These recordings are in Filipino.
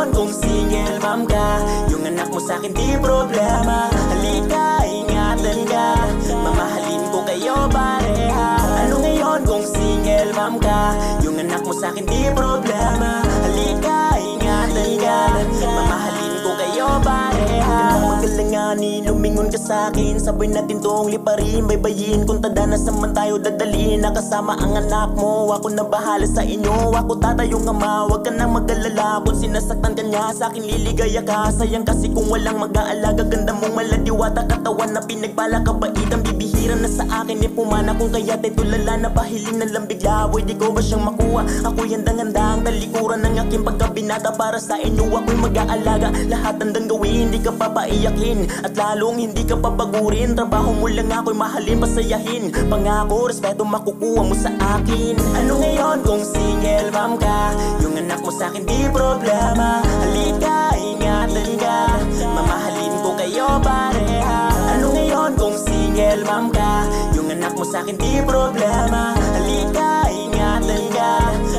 ngayon kung single mom ka, yung anak mo sa'kin di problema. Halika, ingatan ka, mamahalin ko kayo pareha. Ano ngayon kung single mom ka, yung anak mo sa'kin di problema. Halika, ingatan ka, mamahalin ko kayo pareha. Magalanganin, lumingon ka sa'kin, sabay natin tong liparin, baybayin kung tada na saman tayo dadalhin. Nakasama ang anak mo, ako na bahala sa inyo. Ako tatayong ama, wag ka nang mag-alala. Kung sinasaktan ka niya, sa'kin liligaya ka. Sayang kasi kung walang mag-aalaga, ganda mong maladiwata, katawan na pinagbala, kabait ang bibihira na sa akin. Pumana kung kaya tayo tulala na pahiling na lang bigla. Pwede ko ba siyang makuha? Ako'y handang-handang talikuran ng aking pagkabinata. Para sa inyo ako'y mag-aalaga, lahat handang gawin, hindi ka papaiyakin at lalong hindi ka papagurin. Trabaho mo lang ako'y mahalin, pasayahin. Pangako, respeto makukuha mo sa akin. Ano ngayon kung single mom ka, yung anak mo sa'kin di problema. Halika, ingatan ka, mamahalin ko kayo pareha. Ano ngayon kung single mom ka, yung anak mo sa'kin di problema. Halika, ingatan ka,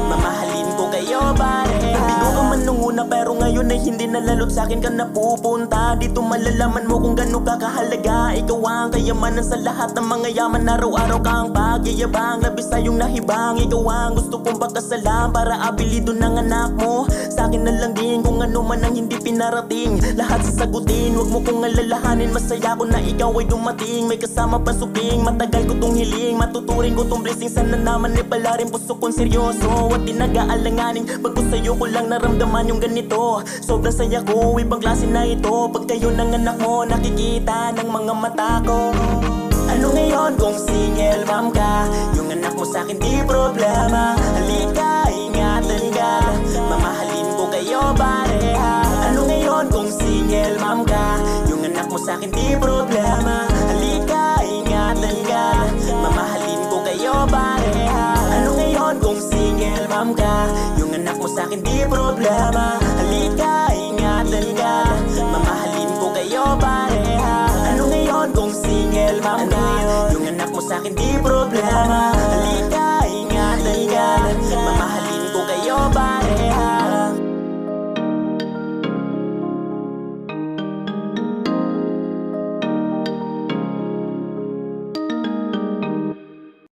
mamahalin ko kayo pareha. Bigo ka man nung una pero ngayon ay hindi na lalo't sa'kin ka napupunta. Dito malalaman mo kung gano'n ka kahalaga. Ikaw ang kayamanan sa lahat ng mga yaman. Araw-araw kang pagyayabang, labis tayong nahibang. Ikaw ang gusto kong pagkasalam para abilido ng anak mo. Sa'kin na lang din kung ano man ang hindi pinarating, lahat sasagutin, wag mo kong alalahanin. Masaya ko na ikaw ay dumating, may kasama pa suping. Matagal ko tong hiling, matuturing ko tong blessing. Sana naman ay pala rin puso kong seryoso at di nag-aalanganin. Pag sa'yo ko lang naramdaman yung ganito, sobrang saya ko, ibang klase na ito. Pag kayo ng anak mo, nakikita ng mga mata ko. Ano ngayon kung single mom ka, yung anak mo sa'kin di problema. Halika, ingatan ka, mamahalin ko kayo pareha. Ano ngayon kung single mom ka, yung anak mo sa'kin di problema. Halika, ingatan ka, mamahalin ko kayo pareha. Ano ngayon kung single mom ka, yung anak mo sa'kin di problema. Halika, ingatan ka, mamahalin ko kayo pareha. Ano ngayon kung single mom ka, yung anak mo sa'kin di problema.